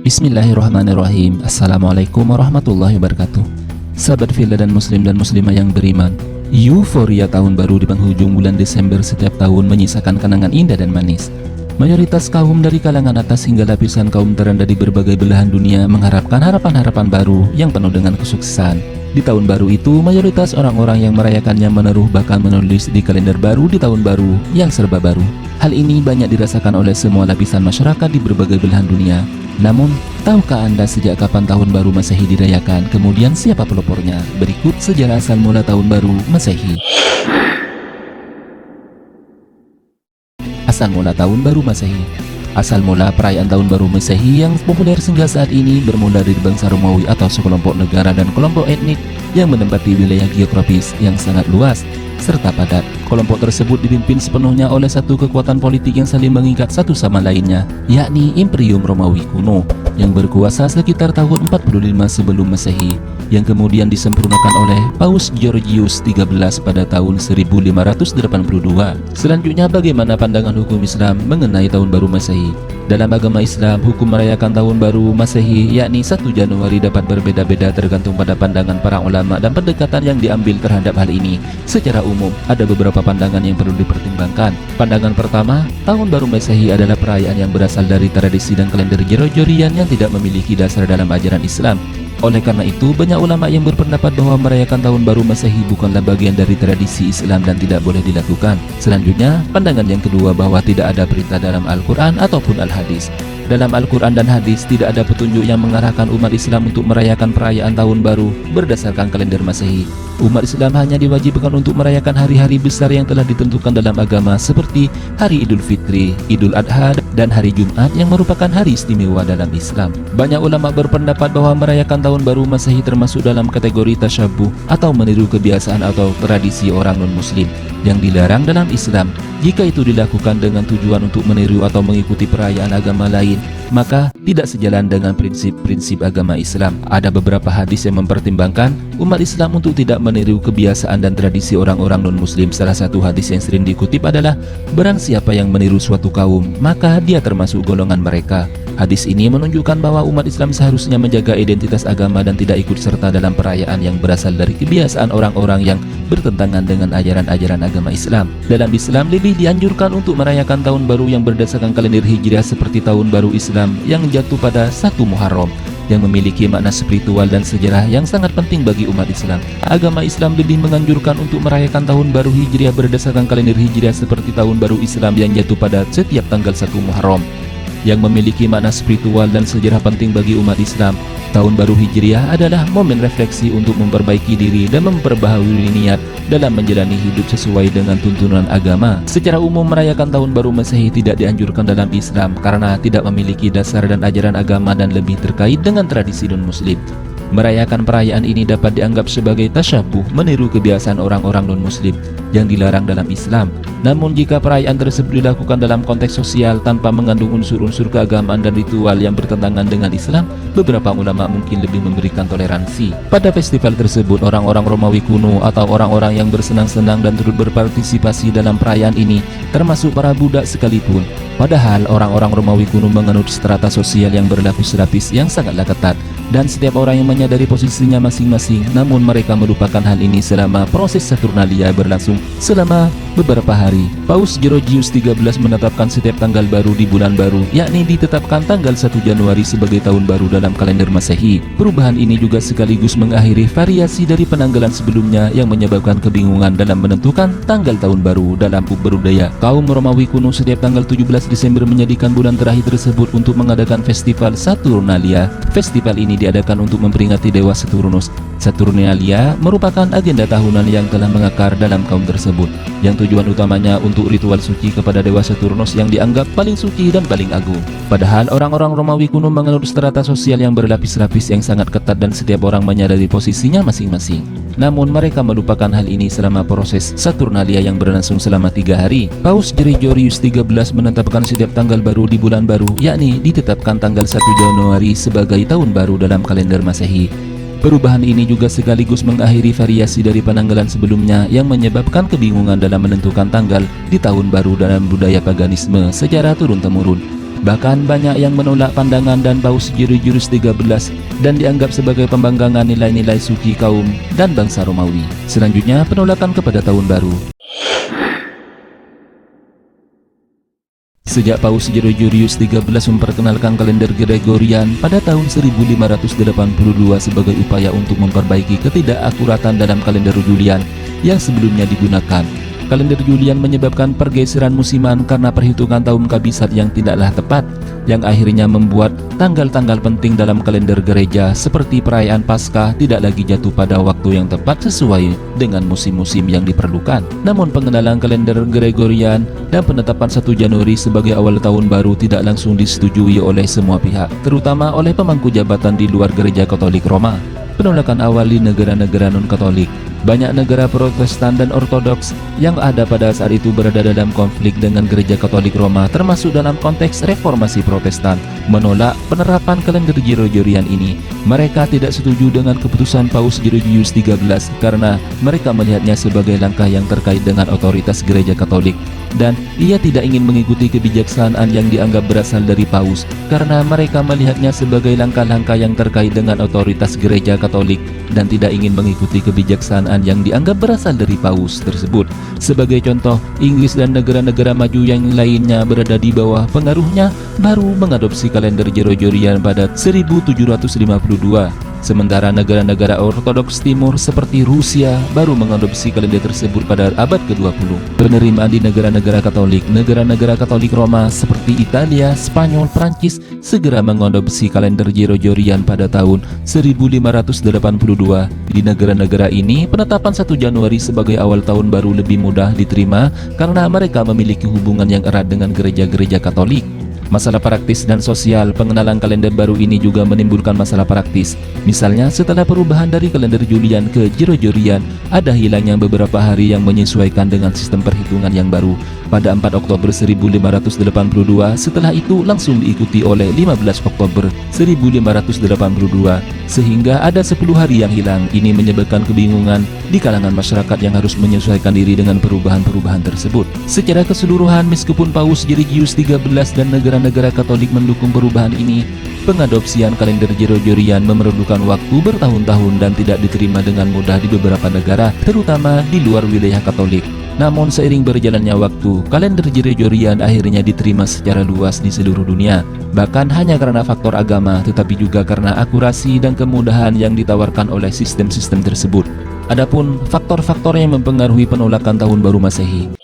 Bismillahirrahmanirrahim. Assalamualaikum warahmatullahi wabarakatuh. Sahabat Villa dan muslim dan muslimah yang beriman, euforia tahun baru di penghujung bulan Desember setiap tahun menyisakan kenangan indah dan manis. Mayoritas kaum dari kalangan atas hingga lapisan kaum terendah di berbagai belahan dunia mengharapkan harapan-harapan baru yang penuh dengan kesuksesan. Di tahun baru itu, mayoritas orang-orang yang merayakannya menaruh bahkan menulis di kalender baru di tahun baru yang serba baru. Hal ini banyak dirasakan oleh semua lapisan masyarakat di berbagai belahan dunia. Namun, tahukah Anda sejak kapan tahun baru Masehi dirayakan? Kemudian siapa pelopornya? Berikut sejarah asal mula tahun baru Masehi. Asal mula tahun baru Masehi. Asal mula perayaan tahun baru Masehi yang populer hingga saat ini bermula dari bangsa Romawi atau sekelompok negara dan kelompok etnik yang menempati wilayah geografis yang sangat luas serta padat. Kelompok tersebut dipimpin sepenuhnya oleh satu kekuatan politik yang saling mengikat satu sama lainnya, yakni Imperium Romawi kuno yang berkuasa sekitar tahun 45 sebelum Masehi, yang kemudian disempurnakan oleh Paus Georgius XIII pada tahun 1582. Selanjutnya, bagaimana pandangan hukum Islam mengenai tahun baru Masehi? Dalam agama Islam, hukum merayakan tahun baru Masehi yakni 1 Januari dapat berbeda-beda tergantung pada pandangan para ulama dan pendekatan yang diambil terhadap hal ini. Secara umum, ada beberapa pandangan yang perlu dipertimbangkan. Pandangan pertama, tahun baru Masehi adalah perayaan yang berasal dari tradisi dan kalender Gregorian yang tidak memiliki dasar dalam ajaran Islam. Oleh karena itu, banyak ulama yang berpendapat bahwa merayakan tahun baru Masehi bukanlah bagian dari tradisi Islam dan tidak boleh dilakukan. Selanjutnya, pandangan yang kedua bahwa tidak ada perintah dalam Al-Quran ataupun Al-Hadis. Dalam Al-Quran dan Hadis tidak ada petunjuk yang mengarahkan umat Islam untuk merayakan perayaan tahun baru berdasarkan kalender Masehi. Umat Islam hanya diwajibkan untuk merayakan hari-hari besar yang telah ditentukan dalam agama seperti Hari Idul Fitri, Idul Adha, dan Hari Jumat yang merupakan hari istimewa dalam Islam. Banyak ulama berpendapat bahwa merayakan tahun baru Masehi termasuk dalam kategori tasyabuh atau meniru kebiasaan atau tradisi orang non-muslim yang dilarang dalam Islam. Jika itu dilakukan dengan tujuan untuk meniru atau mengikuti perayaan agama lain, maka tidak sejalan dengan prinsip-prinsip agama Islam. Ada beberapa hadis yang mempertimbangkan umat Islam untuk tidak meniru kebiasaan dan tradisi orang-orang non-muslim. Salah satu hadis yang sering dikutip adalah, barang siapa yang meniru suatu kaum, maka dia termasuk golongan mereka. Hadis ini menunjukkan bahwa umat Islam seharusnya menjaga identitas agama dan tidak ikut serta dalam perayaan yang berasal dari kebiasaan orang-orang yang bertentangan dengan ajaran-ajaran agama Islam. Dalam Islam, lebih dianjurkan untuk merayakan tahun baru yang berdasarkan kalender Hijriah seperti tahun baru Islam yang jatuh pada 1 Muharram, yang memiliki makna spiritual dan sejarah yang sangat penting bagi umat Islam. Agama Islam lebih menganjurkan untuk merayakan tahun baru Hijriah berdasarkan kalender Hijriah seperti tahun baru Islam yang jatuh pada setiap tanggal 1 Muharram, yang memiliki makna spiritual dan sejarah penting bagi umat Islam. Tahun baru Hijriah adalah momen refleksi untuk memperbaiki diri dan memperbaharui niat dalam menjalani hidup sesuai dengan tuntunan agama. Secara umum, merayakan tahun baru Masehi tidak dianjurkan dalam Islam karena tidak memiliki dasar dan ajaran agama dan lebih terkait dengan tradisi non-muslim. Merayakan perayaan ini dapat dianggap sebagai tasyabuh, meniru kebiasaan orang-orang non-muslim yang dilarang dalam Islam. Namun jika perayaan tersebut dilakukan dalam konteks sosial tanpa mengandung unsur-unsur keagamaan dan ritual yang bertentangan dengan Islam, beberapa ulama mungkin lebih memberikan toleransi. Pada festival tersebut, orang-orang Romawi kuno atau orang-orang yang bersenang-senang dan turut berpartisipasi dalam perayaan ini, termasuk para budak sekalipun. Padahal orang-orang Romawi kuno menganut strata sosial yang berlapis-lapis yang sangatlah ketat, dan setiap orang yang menyadari posisinya masing-masing. Namun mereka melupakan hal ini selama proses Saturnalia berlangsung selama beberapa hari. Paus Georgius XIII menetapkan setiap tanggal baru di bulan baru, yakni ditetapkan tanggal 1 Januari sebagai tahun baru dalam kalender Masehi. Perubahan ini juga sekaligus mengakhiri variasi dari penanggalan sebelumnya yang menyebabkan kebingungan dalam menentukan tanggal tahun baru dalam budaya. Kaum Romawi kuno setiap tanggal 17 Desember menjadikan bulan terakhir tersebut untuk mengadakan festival Saturnalia. Festival ini diadakan untuk memperingati dewa Saturnus. Saturnalia merupakan agenda tahunan yang telah mengakar dalam kaum tersebut, yang tujuan utamanya untuk ritual suci kepada dewa Saturnus yang dianggap paling suci dan paling agung. Padahal orang-orang Romawi kuno menganut strata sosial yang berlapis-lapis yang sangat ketat dan setiap orang menyadari posisinya masing-masing. Namun mereka melupakan hal ini selama proses Saturnalia yang berlangsung selama 3 hari. Paus Gregorius XIII menetapkan setiap tanggal baru di bulan baru, yakni ditetapkan tanggal 1 Januari sebagai tahun baru dalam kalender Masehi. Perubahan ini juga sekaligus mengakhiri variasi dari penanggalan sebelumnya yang menyebabkan kebingungan dalam menentukan tanggal di tahun baru dalam budaya paganisme secara turun-temurun. Bahkan banyak yang menolak pandangan dan Paus Gregorius XIII dan dianggap sebagai pembanggangan nilai-nilai suci kaum dan bangsa Romawi. Selanjutnya, penolakan kepada tahun baru. Sejak Paus Gregorius XIII memperkenalkan kalender Gregorian pada tahun 1582 sebagai upaya untuk memperbaiki ketidakakuratan dalam kalender Julian yang sebelumnya digunakan. Kalender Julian menyebabkan pergeseran musiman karena perhitungan tahun kabisat yang tidaklah tepat, yang akhirnya membuat tanggal-tanggal penting dalam kalender gereja seperti perayaan Paskah tidak lagi jatuh pada waktu yang tepat sesuai dengan musim-musim yang diperlukan. Namun pengenalan kalender Gregorian dan penetapan 1 Januari sebagai awal tahun baru tidak langsung disetujui oleh semua pihak, terutama oleh pemangku jabatan di luar gereja Katolik Roma. Penolakan awal di negara-negara non-Katolik. Banyak negara Protestan dan Ortodoks yang ada pada saat itu berada dalam konflik dengan gereja Katolik Roma, termasuk dalam konteks reformasi Protestan, menolak penerapan kalender Gregorian ini. Mereka tidak setuju dengan keputusan Paus Gregorius XIII karena mereka melihatnya sebagai langkah yang terkait dengan otoritas gereja Katolik, dan ia tidak ingin mengikuti kebijaksanaan yang dianggap berasal dari Paus karena mereka melihatnya sebagai langkah-langkah yang terkait dengan otoritas gereja Katolik dan tidak ingin mengikuti kebijaksanaan yang dianggap berasal dari Paus tersebut. Sebagai contoh, Inggris dan negara-negara maju yang lainnya berada di bawah pengaruhnya baru mengadopsi kalender Gregorian pada 1752. Sementara negara-negara Ortodoks Timur seperti Rusia baru mengadopsi kalender tersebut pada abad ke-20. Penerimaan di negara-negara Katolik Roma seperti Italia, Spanyol, Prancis segera mengadopsi kalender Gregorian pada tahun 1582. Di negara-negara ini, penetapan 1 Januari sebagai awal tahun baru lebih mudah diterima karena mereka memiliki hubungan yang erat dengan gereja-gereja Katolik. Masalah praktis dan sosial pengenalan kalender baru ini juga menimbulkan masalah praktis. Misalnya, setelah perubahan dari kalender Julian ke Gregorian, ada hilangnya beberapa hari yang menyesuaikan dengan sistem perhitungan yang baru pada 4 Oktober 1582. Setelah itu langsung diikuti oleh 15 Oktober 1582, sehingga ada 10 hari yang hilang. Ini menyebabkan kebingungan di kalangan masyarakat yang harus menyesuaikan diri dengan perubahan-perubahan tersebut. Secara keseluruhan, meskipun Paus Gregorius XIII dan negara-negara Katolik mendukung perubahan ini, pengadopsian kalender Gregorian memerlukan waktu bertahun-tahun dan tidak diterima dengan mudah di beberapa negara, terutama di luar wilayah Katolik. Namun seiring berjalannya waktu, kalender Gregorian akhirnya diterima secara luas di seluruh dunia. Bahkan hanya karena faktor agama, tetapi juga karena akurasi dan kemudahan yang ditawarkan oleh sistem-sistem tersebut. Adapun faktor-faktor yang mempengaruhi penolakan tahun baru Masehi.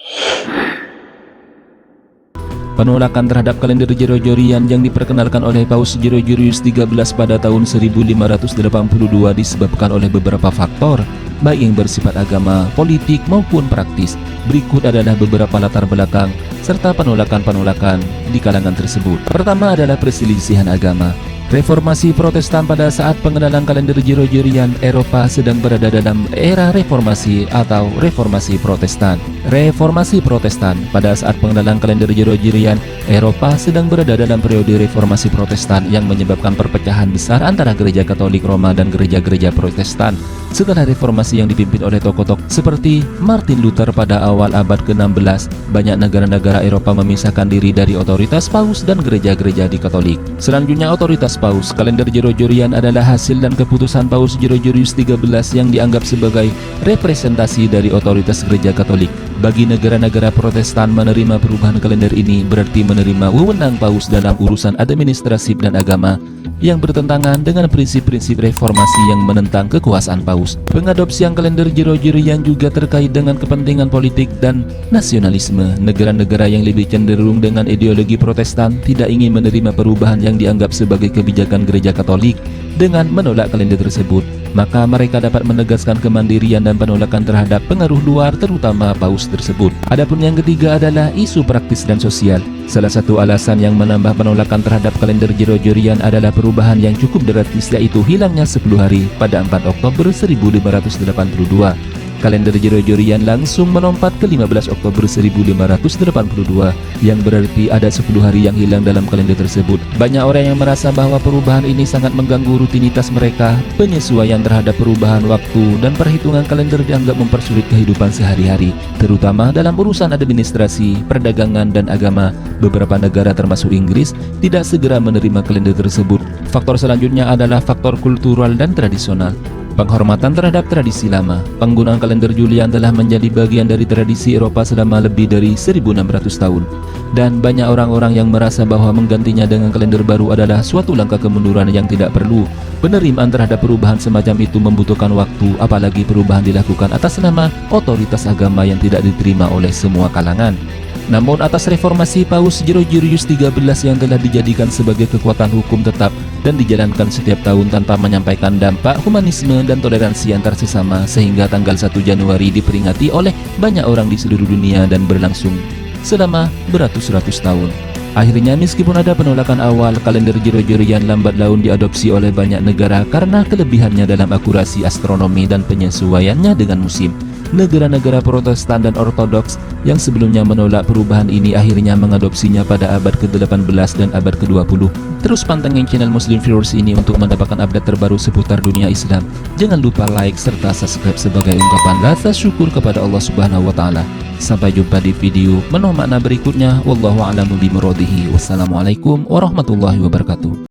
Penolakan terhadap kalender Gregorian yang diperkenalkan oleh Paus Gregorius XIII pada tahun 1582 disebabkan oleh beberapa faktor, baik yang bersifat agama, politik maupun praktis. Berikut adalah beberapa latar belakang serta penolakan-penolakan di kalangan tersebut. Pertama adalah perselisihan agama. Reformasi Protestan. Pada saat pengenalan kalender Gregorian, Eropa sedang berada dalam era reformasi atau reformasi Protestan. Reformasi Protestan. Pada saat pengenalan kalender Gregorian, Eropa sedang berada dalam periode reformasi Protestan yang menyebabkan perpecahan besar antara gereja Katolik Roma dan gereja-gereja Protestan. Setelah reformasi yang dipimpin oleh tokoh-tokoh seperti Martin Luther pada awal abad ke-16, banyak negara-negara Eropa memisahkan diri dari otoritas Paus dan gereja-gereja di Katolik. Selanjutnya, otoritas Paus. Kalender Gregorian adalah hasil dan keputusan Paus Gregorius XIII yang dianggap sebagai representasi dari otoritas gereja Katolik. Bagi negara-negara Protestan, menerima perubahan kalender ini berarti menerima wewenang Paus dalam urusan administratif dan agama yang bertentangan dengan prinsip-prinsip reformasi yang menentang kekuasaan Paus. Pengadopsian kalender Gregorian juga terkait dengan kepentingan politik dan nasionalisme. Negara-negara yang lebih cenderung dengan ideologi Protestan tidak ingin menerima perubahan yang dianggap sebagai kebijakan gereja Katolik. Dengan menolak kalender tersebut, maka mereka dapat menegaskan kemandirian dan penolakan terhadap pengaruh luar, terutama Paus tersebut. Adapun yang ketiga adalah isu praktis dan sosial. Salah satu alasan yang menambah penolakan terhadap kalender Gregorian adalah perubahan yang cukup drastis, yaitu hilangnya 10 hari pada 4 Oktober 1582. Kalender Gregorian langsung melompat ke 15 Oktober 1582 yang berarti ada 10 hari yang hilang dalam kalender tersebut. Banyak orang yang merasa bahwa perubahan ini sangat mengganggu rutinitas mereka. Penyesuaian terhadap perubahan waktu dan perhitungan kalender dianggap mempersulit kehidupan sehari-hari, terutama dalam urusan administrasi, perdagangan, dan agama. Beberapa negara termasuk Inggris tidak segera menerima kalender tersebut. Faktor selanjutnya adalah faktor kultural dan tradisional. Penghormatan terhadap tradisi lama. Penggunaan kalender Julian telah menjadi bagian dari tradisi Eropa selama lebih dari 1600 tahun. Dan banyak orang-orang yang merasa bahwa menggantinya dengan kalender baru adalah suatu langkah kemunduran yang tidak perlu. Penerimaan terhadap perubahan semacam itu membutuhkan waktu, apalagi perubahan dilakukan atas nama otoritas agama yang tidak diterima oleh semua kalangan. Namun atas reformasi Paus Gregorius XIII yang telah dijadikan sebagai kekuatan hukum tetap dan dijalankan setiap tahun tanpa menyampaikan dampak humanisme dan toleransi antar sesama, sehingga tanggal 1 Januari diperingati oleh banyak orang di seluruh dunia dan berlangsung selama beratus-ratus tahun. Akhirnya, meskipun ada penolakan awal, kalender Gregorian lambat laun diadopsi oleh banyak negara karena kelebihannya dalam akurasi astronomi dan penyesuaiannya dengan musim. Negara-negara Protestan dan Ortodoks yang sebelumnya menolak perubahan ini akhirnya mengadopsinya pada abad ke-18 dan abad ke-20. Terus pantengin channel Muslim Viewers ini untuk mendapatkan update terbaru seputar dunia Islam. Jangan lupa like serta subscribe sebagai ungkapan rasa syukur kepada Allah Subhanahu wa taala. Sampai jumpa di video penuh makna berikutnya. Wallahu a'lamu bimuradihi. Wassalamualaikum warahmatullahi wabarakatuh.